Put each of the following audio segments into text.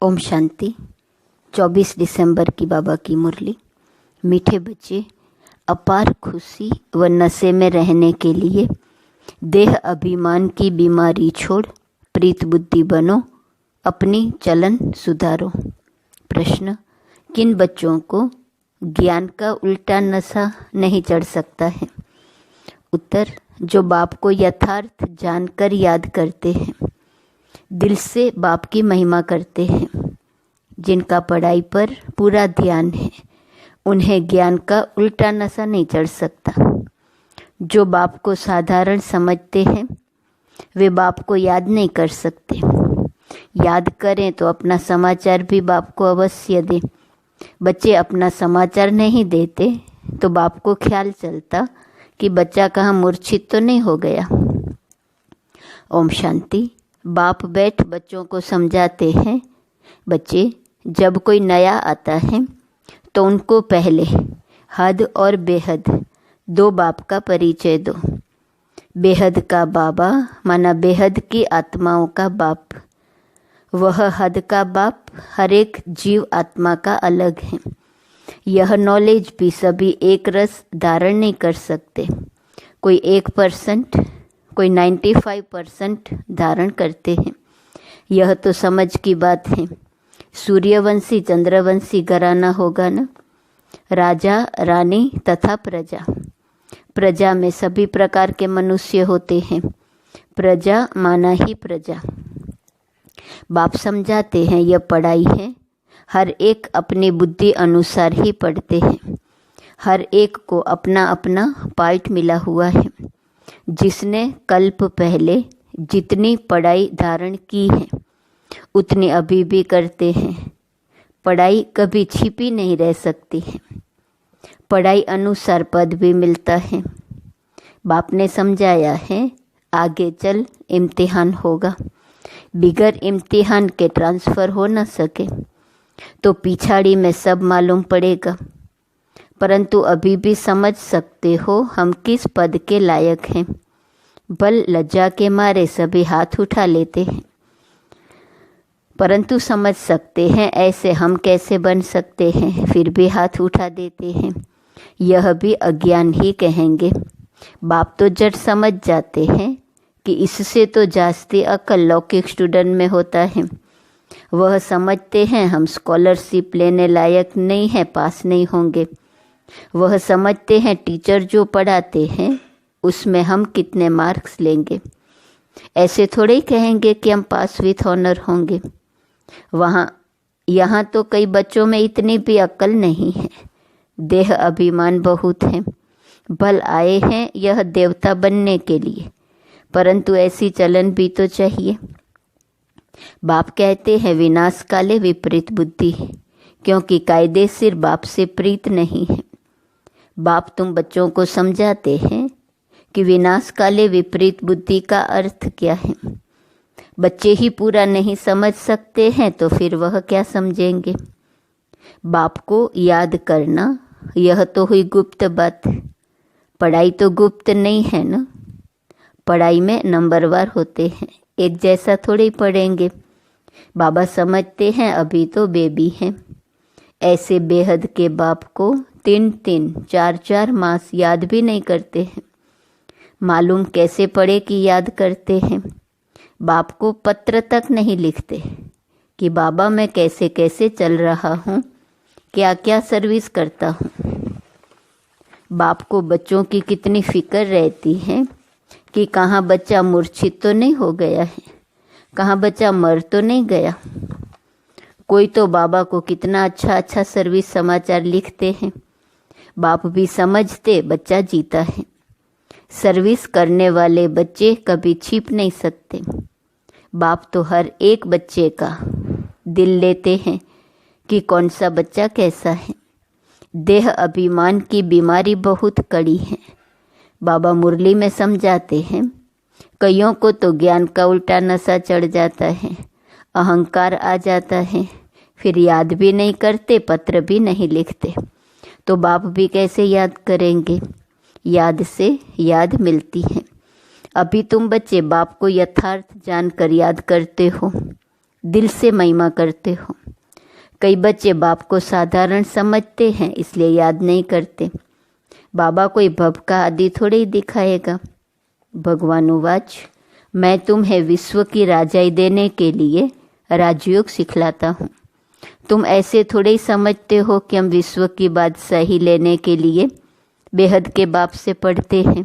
ओम शांति। 24 दिसंबर की बाबा की मुरली। मीठे बच्चे, अपार खुशी व नशे में रहने के लिए देह अभिमान की बीमारी छोड़ प्रीत बुद्धि बनो, अपनी चलन सुधारो। प्रश्न: किन बच्चों को ज्ञान का उल्टा नशा नहीं चढ़ सकता है? उत्तर: जो बाप को यथार्थ जानकर याद करते हैं, दिल से बाप की महिमा करते हैं, जिनका पढ़ाई पर पूरा ध्यान है, उन्हें ज्ञान का उल्टा नशा नहीं चढ़ सकता। जो बाप को साधारण समझते हैं, वे बाप को याद नहीं कर सकते। याद करें तो अपना समाचार भी बाप को अवश्य दें। बच्चे अपना समाचार नहीं देते तो बाप को ख्याल चलता कि बच्चा कहाँ मूर्छित तो नहीं हो गया। ओम शांति। बाप बैठ बच्चों को समझाते हैं, बच्चे जब कोई नया आता है तो उनको पहले हद और बेहद दो बाप का परिचय दो। बेहद का बाबा माना बेहद की आत्माओं का बाप। वह हद का बाप हर एक जीव आत्मा का अलग है। यह नॉलेज भी सभी एक रस धारण नहीं कर सकते। कोई 1%, कोई 95% धारण करते हैं। यह तो समझ की बात है। सूर्यवंशी चंद्रवंशी घराना होगा ना। राजा रानी तथा प्रजा। प्रजा में सभी प्रकार के मनुष्य होते हैं। प्रजा माना ही प्रजा। बाप समझाते हैं यह पढ़ाई है। हर एक अपनी बुद्धि अनुसार ही पढ़ते हैं। हर एक को अपना अपना पार्ट मिला हुआ है। जिसने कल्प पहले जितनी पढ़ाई धारण की है, उतनी अभी भी करते हैं। पढ़ाई कभी छिपी नहीं रह सकती है। पढ़ाई अनुसार पद भी मिलता है। बाप ने समझाया है, आगे चल इम्तिहान होगा। बिगर इम्तिहान के ट्रांसफ़र हो न सके तो पिछाड़ी में सब मालूम पड़ेगा। परंतु अभी भी समझ सकते हो हम किस पद के लायक हैं। बल लज्जा के मारे सभी हाथ उठा लेते हैं, परंतु समझ सकते हैं ऐसे हम कैसे बन सकते हैं, फिर भी हाथ उठा देते हैं। यह भी अज्ञान ही कहेंगे। बाप तो जट समझ जाते हैं कि इससे तो जास्ती अकल लौकिक स्टूडेंट में होता है। वह समझते हैं हम स्कॉलरशिप लेने लायक नहीं है, पास नहीं होंगे। वह समझते हैं टीचर जो पढ़ाते हैं उसमें हम कितने मार्क्स लेंगे। ऐसे थोड़े ही कहेंगे कि हम पास विथ ऑनर होंगे। यहाँ तो कई बच्चों में इतनी भी अक्ल नहीं है। देह अभिमान बहुत है। बल आए हैं यह देवता बनने के लिए, परंतु ऐसी चलन भी तो चाहिए। बाप कहते हैं विनाश काले विपरीत बुद्धि, क्योंकि कायदे सिर बाप से प्रीत नहीं है। बाप तुम बच्चों को समझाते हैं कि विनाश काले विपरीत बुद्धि का अर्थ क्या है। बच्चे ही पूरा नहीं समझ सकते हैं तो फिर वह क्या समझेंगे। बाप को याद करना यह तो हुई गुप्त बात। पढ़ाई तो गुप्त नहीं है ना। पढ़ाई में नंबरवार होते हैं, एक जैसा थोड़े ही पढ़ेंगे। बाबा समझते हैं अभी तो बेबी हैं। ऐसे बेहद के बाप को 3-3, 4-4 मास याद भी नहीं करते हैं। मालूम कैसे पढ़े कि याद करते हैं। बाप को पत्र तक नहीं लिखते कि बाबा मैं कैसे कैसे चल रहा हूँ, क्या क्या सर्विस करता हूँ। बाप को बच्चों की कितनी फिक्र रहती है कि कहाँ बच्चा मूर्छित तो नहीं हो गया है, कहाँ बच्चा मर तो नहीं गया। कोई तो बाबा को कितना अच्छा अच्छा सर्विस समाचार लिखते हैं। बाप भी समझते बच्चा जीता है। सर्विस करने वाले बच्चे कभी छिप नहीं सकते। बाप तो हर एक बच्चे का दिल लेते हैं कि कौन सा बच्चा कैसा है। देह अभिमान की बीमारी बहुत कड़ी है। बाबा मुरली में समझाते हैं, कईयों को तो ज्ञान का उल्टा नशा चढ़ जाता है, अहंकार आ जाता है, फिर याद भी नहीं करते, पत्र भी नहीं लिखते। तो बाप भी कैसे याद करेंगे। याद से याद मिलती है। अभी तुम बच्चे बाप को यथार्थ जानकर याद करते हो। दिल से महिमा करते हो। कई बच्चे बाप को साधारण समझते हैं इसलिए याद नहीं करते। बाबा कोई भव का आदि थोड़े ही दिखाएगा। भगवान उवाच, मैं तुम्हें विश्व की राजाई देने के लिए राजयोग सिखलाता हूँ। तुम ऐसे थोड़े ही समझते हो कि हम विश्व की बादशाही लेने के लिए बेहद के बाप से पढ़ते हैं।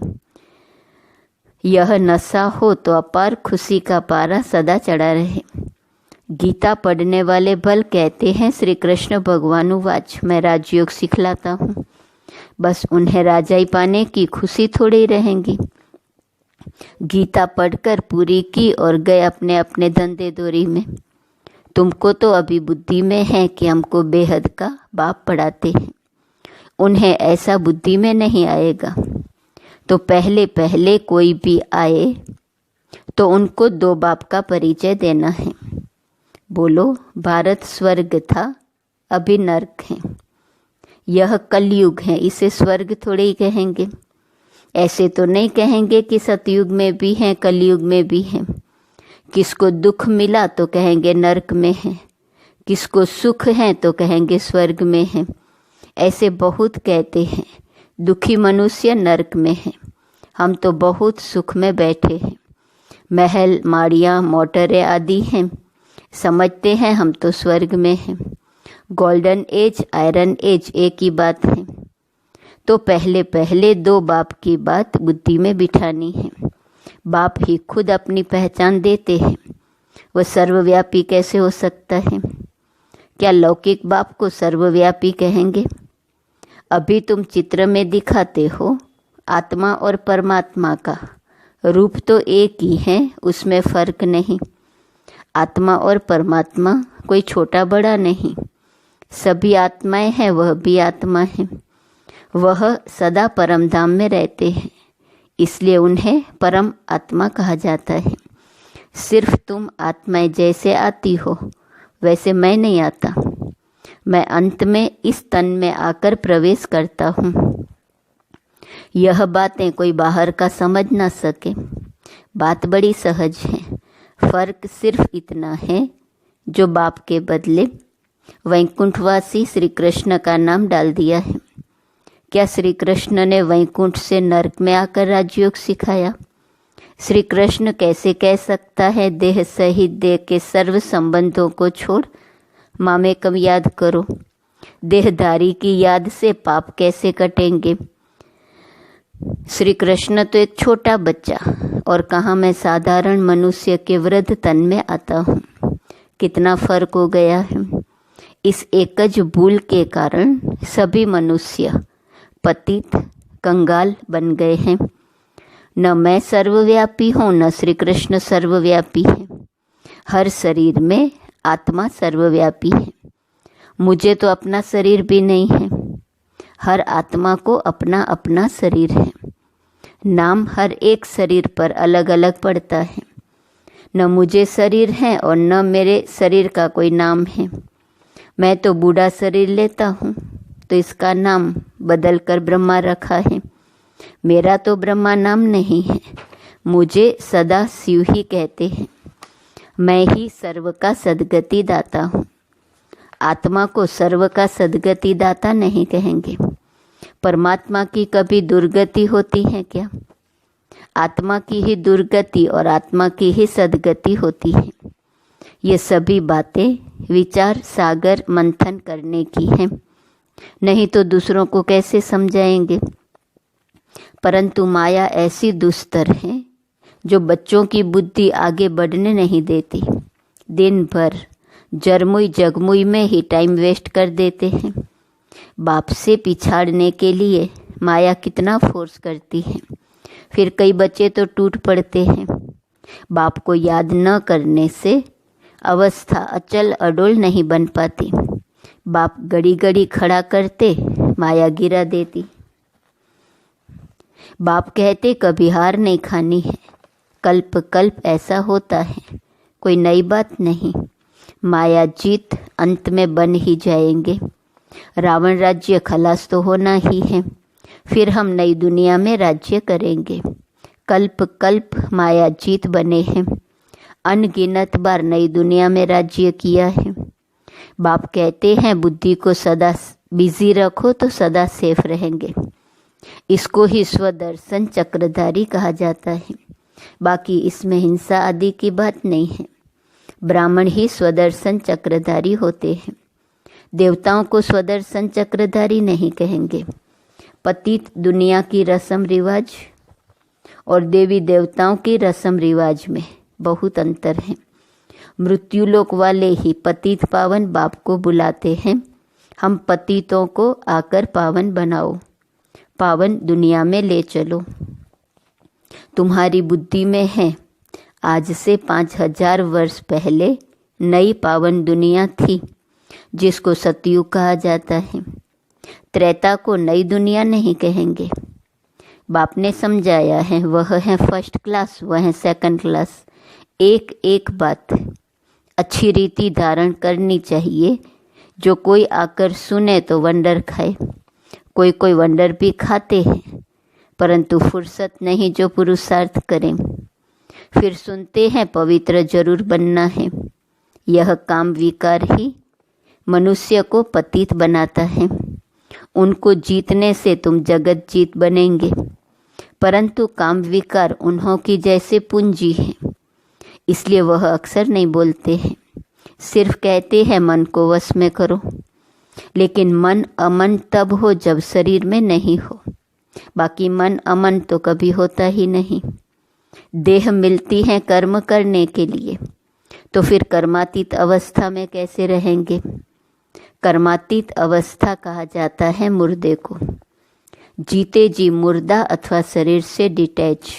यह नशा हो तो अपार खुशी का पारा सदा चढ़ा रहे। गीता पढ़ने वाले भल कहते हैं श्री कृष्ण भगवान उवाच, मैं राजयोग सिखलाता हूँ। बस उन्हें राजाई पाने की खुशी थोड़ी ही रहेंगी। गीता पढ़कर पूरी की और गए अपने अपने धंधे दोरी में। तुमको तो अभी बुद्धि में है कि हमको बेहद का बाप पढ़ाते हैं। उन्हें ऐसा बुद्धि में नहीं आएगा। तो पहले पहले कोई भी आए तो उनको दो बाप का परिचय देना है। बोलो, भारत स्वर्ग था, अभी नरक है। यह कलयुग है, इसे स्वर्ग थोड़े ही कहेंगे। ऐसे तो नहीं कहेंगे कि सतयुग में भी हैं, कलयुग में भी हैं। किसको दुख मिला तो कहेंगे नरक में है, किसको सुख है तो कहेंगे स्वर्ग में है। ऐसे बहुत कहते हैं। दुखी मनुष्य नरक में है, हम तो बहुत सुख में बैठे हैं। महल, माड़ियाँ, मोटरें आदि हैं, समझते हैं हम तो स्वर्ग में हैं। गोल्डन एज, आयरन एज एक ही बात है। तो पहले पहले दो बाप की बात बुद्धि में बिठानी है। बाप ही खुद अपनी पहचान देते हैं। वह सर्वव्यापी कैसे हो सकता है? क्या लौकिक बाप को सर्वव्यापी कहेंगे? अभी तुम चित्र में दिखाते हो आत्मा और परमात्मा का रूप तो एक ही है, उसमें फर्क नहीं। आत्मा और परमात्मा कोई छोटा बड़ा नहीं, सभी आत्माएं हैं, वह भी आत्मा है। वह सदा परम धाम में रहते हैं, इसलिए उन्हें परम आत्मा कहा जाता है। सिर्फ तुम आत्माएं जैसे आती हो वैसे मैं नहीं आता। मैं अंत में इस तन में आकर प्रवेश करता हूँ। यह बातें कोई बाहर का समझ ना सके। बात बड़ी सहज है। फर्क सिर्फ इतना है, जो बाप के बदले वैकुंठवासी श्री कृष्ण का नाम डाल दिया है। क्या श्री कृष्ण ने वैकुंठ से नरक में आकर राजयोग सिखाया? श्री कृष्ण कैसे कह सकता है देह सहित देह के सर्व संबंधों को छोड़ मामेकम याद करो? देहधारी की याद से पाप कैसे कटेंगे? श्री कृष्ण तो एक छोटा बच्चा, और कहाँ मैं साधारण मनुष्य के वृद्ध तन में आता हूँ। कितना फर्क हो गया है। इस एकज भूल के कारण सभी मनुष्य पतित कंगाल बन गए हैं। न मैं सर्वव्यापी हूँ, न श्री कृष्ण सर्वव्यापी है। हर शरीर में आत्मा सर्वव्यापी है। मुझे तो अपना शरीर भी नहीं है। हर आत्मा को अपना अपना शरीर है। नाम हर एक शरीर पर अलग अलग पड़ता है। न मुझे शरीर है और न मेरे शरीर का कोई नाम है। मैं तो बूढ़ा शरीर लेता हूँ तो इसका नाम बदल कर ब्रह्मा रखा है। मेरा तो ब्रह्मा नाम नहीं है। मुझे सदा शिव ही कहते हैं। मैं ही सर्व का सद्गति दाता हूँ। आत्मा को सर्व का सद्गति दाता नहीं कहेंगे। परमात्मा की कभी दुर्गति होती है क्या? आत्मा की ही दुर्गति और आत्मा की ही सद्गति होती है। ये सभी बातें विचार सागर मंथन करने की हैं, नहीं तो दूसरों को कैसे समझाएंगे। परंतु माया ऐसी दुस्तर है जो बच्चों की बुद्धि आगे बढ़ने नहीं देती। दिन भर जरमुई जगमुई में ही टाइम वेस्ट कर देते हैं। बाप से पिछाड़ने के लिए माया कितना फोर्स करती है। फिर कई बच्चे तो टूट पड़ते हैं। बाप को याद न करने से अवस्था अचल अडोल नहीं बन पाती। बाप घड़ी घड़ी खड़ा करते, माया गिरा देती। बाप कहते कभी हार नहीं खानी है। कल्प कल्प ऐसा होता है, कोई नई बात नहीं। माया जीत अंत में बन ही जाएंगे। रावण राज्य खलास तो होना ही है, फिर हम नई दुनिया में राज्य करेंगे। कल्प कल्प माया जीत बने हैं। अनगिनत बार नई दुनिया में राज्य किया है। बाप कहते हैं बुद्धि को सदा बिजी रखो तो सदा सेफ रहेंगे। इसको ही स्वदर्शन चक्रधारी कहा जाता है। बाकी इसमें हिंसा आदि की बात नहीं है। ब्राह्मण ही स्वदर्शन चक्रधारी होते हैं। देवताओं को स्वदर्शन चक्रधारी नहीं कहेंगे। पतित दुनिया की रस्म रिवाज और देवी देवताओं की रस्म रिवाज में बहुत अंतर है। मृत्युलोक वाले ही पतित पावन बाप को बुलाते हैं, हम पतितों को आकर पावन बनाओ, पावन दुनिया में ले चलो। तुम्हारी बुद्धि में है, आज से 5000 वर्ष पहले नई पावन दुनिया थी जिसको सतयुग कहा जाता है। त्रेता को नई दुनिया नहीं कहेंगे। बाप ने समझाया है, वह है फर्स्ट क्लास, वह है सेकंड क्लास। एक एक बात अच्छी रीति धारण करनी चाहिए। जो कोई आकर सुने तो वंडर खाए। कोई कोई वंडर भी खाते हैं, परंतु फुर्सत नहीं जो पुरुषार्थ करें। फिर सुनते हैं पवित्र जरूर बनना है। यह काम विकार ही मनुष्य को पतित बनाता है। उनको जीतने से तुम जगत जीत बनेंगे, परंतु काम विकार उन्हों की जैसे पूंजी है, इसलिए वह अक्सर नहीं बोलते हैं। सिर्फ कहते हैं मन को वश में करो। लेकिन मन अमन तब हो जब शरीर में नहीं हो। बाकी मन अमन तो कभी होता ही नहीं। देह मिलती है कर्म करने के लिए, तो फिर कर्मातीत अवस्था में कैसे रहेंगे? कर्मातीत अवस्था कहा जाता है मुर्दे को। जीते जी मुर्दा अथवा शरीर से डिटैच।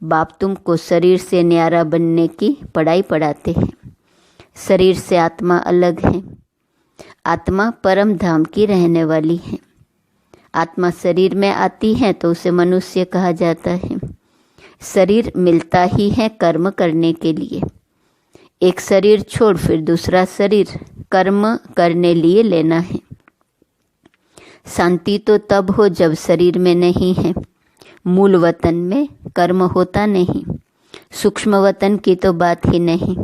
बाप तुमको शरीर से न्यारा बनने की पढ़ाई पढ़ाते हैं। शरीर से आत्मा अलग है। आत्मा परम धाम की रहने वाली है। आत्मा शरीर में आती है तो उसे मनुष्य कहा जाता है। शरीर मिलता ही है कर्म करने के लिए। एक शरीर छोड़ फिर दूसरा शरीर कर्म करने लिए लेना है। शांति तो तब हो जब शरीर में नहीं है। मूल वतन में कर्म होता नहीं। सूक्ष्म वतन की तो बात ही नहीं।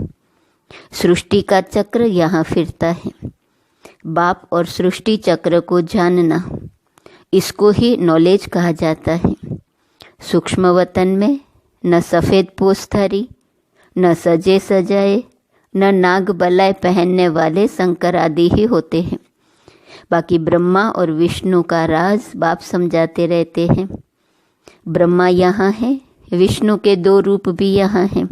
सृष्टि का चक्र यहाँ फिरता है। बाप और सृष्टि चक्र को जानना, इसको ही नॉलेज कहा जाता है। सूक्ष्म वतन में न सफ़ेद पोस्थरी, न सजे सजाए, न नाग बलाय पहनने वाले शंकर आदि ही होते हैं। बाकी ब्रह्मा और विष्णु का राज बाप समझाते रहते हैं। ब्रह्मा यहाँ है, विष्णु के 2 रूप भी यहाँ हैं।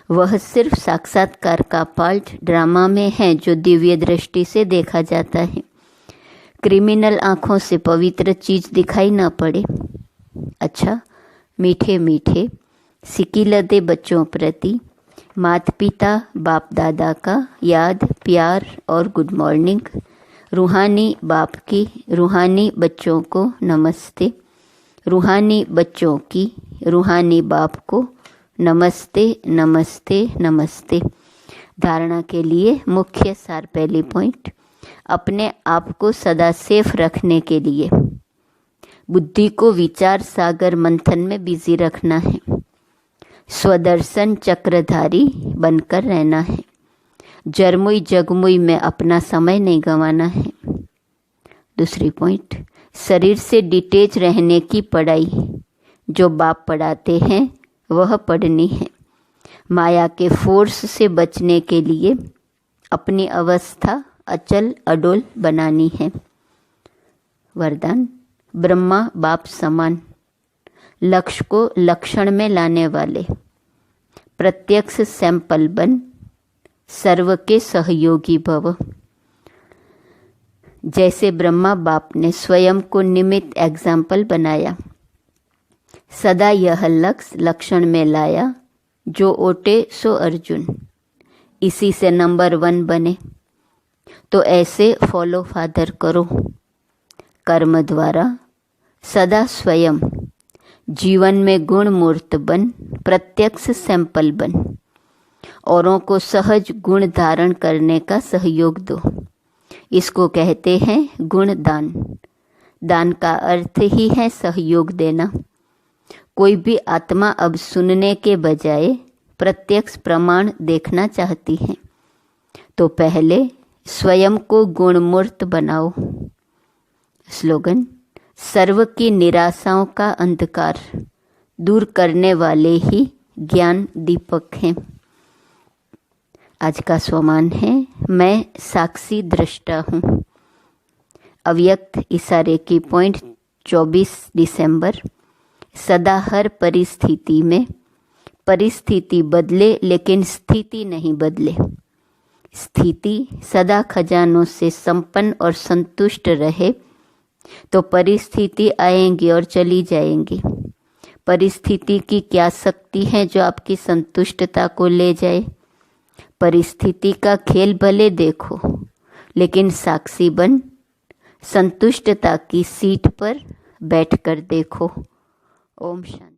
वह सिर्फ साक्षात्कार का पार्ट ड्रामा में है जो दिव्य दृष्टि से देखा जाता है। क्रिमिनल आँखों से पवित्र चीज दिखाई ना पड़े। अच्छा, मीठे मीठे सिकिलदे बच्चों प्रति माता पिता बाप दादा का याद, प्यार और गुड मॉर्निंग। रूहानी बाप की रूहानी बच्चों को नमस्ते। रूहानी बच्चों की रूहानी बाप को नमस्ते नमस्ते नमस्ते। धारणा के लिए मुख्य सार, पहली पॉइंट, अपने आप को सदा सेफ रखने के लिए बुद्धि को विचार सागर मंथन में बिजी रखना है। स्वदर्शन चक्रधारी बनकर रहना है। जरमुई जगमुई में अपना समय नहीं गंवाना है। दूसरी पॉइंट, शरीर से डिटेच रहने की पढ़ाई जो बाप पढ़ाते हैं वह पढ़नी है। माया के फोर्स से बचने के लिए अपनी अवस्था अचल अडोल बनानी है। वरदान, ब्रह्मा बाप समान, लक्ष्य को लक्षण में लाने वाले, प्रत्यक्ष सैंपल बन, सर्व के सहयोगी भव। जैसे ब्रह्मा बाप ने स्वयं को निमित्त एग्जाम्पल बनाया, सदा यह लक्ष्य लक्षण में लाया, जो ओटे सो अर्जुन, इसी से नंबर 1 बने। तो ऐसे फॉलो फादर करो। कर्म द्वारा सदा स्वयं जीवन में गुण मूर्त बन, प्रत्यक्ष सैंपल बन, औरों को सहज गुण धारण करने का सहयोग दो। इसको कहते हैं गुण दान। दान का अर्थ ही है सहयोग देना। कोई भी आत्मा अब सुनने के बजाय प्रत्यक्ष प्रमाण देखना चाहती हैं तो पहले स्वयं को गुणमूर्त बनाओ। स्लोगन: सर्व की निराशाओं का अंधकार दूर करने वाले ही ज्ञान दीपक हैं। आज का स्वमान है, मैं साक्षी दृष्टा हूँ। अव्यक्त इशारे की पॉइंट 24 दिसंबर। सदा हर परिस्थिति में परिस्थिति बदले लेकिन स्थिति नहीं बदले। स्थिति सदा खजानों से संपन्न और संतुष्ट रहे तो परिस्थिति आएंगी और चली जाएंगी। परिस्थिति की क्या शक्ति है जो आपकी संतुष्टता को ले जाए? परिस्थिति का खेल भले देखो लेकिन साक्षी बन संतुष्टता की सीट पर बैठकर देखो। ओम शांति।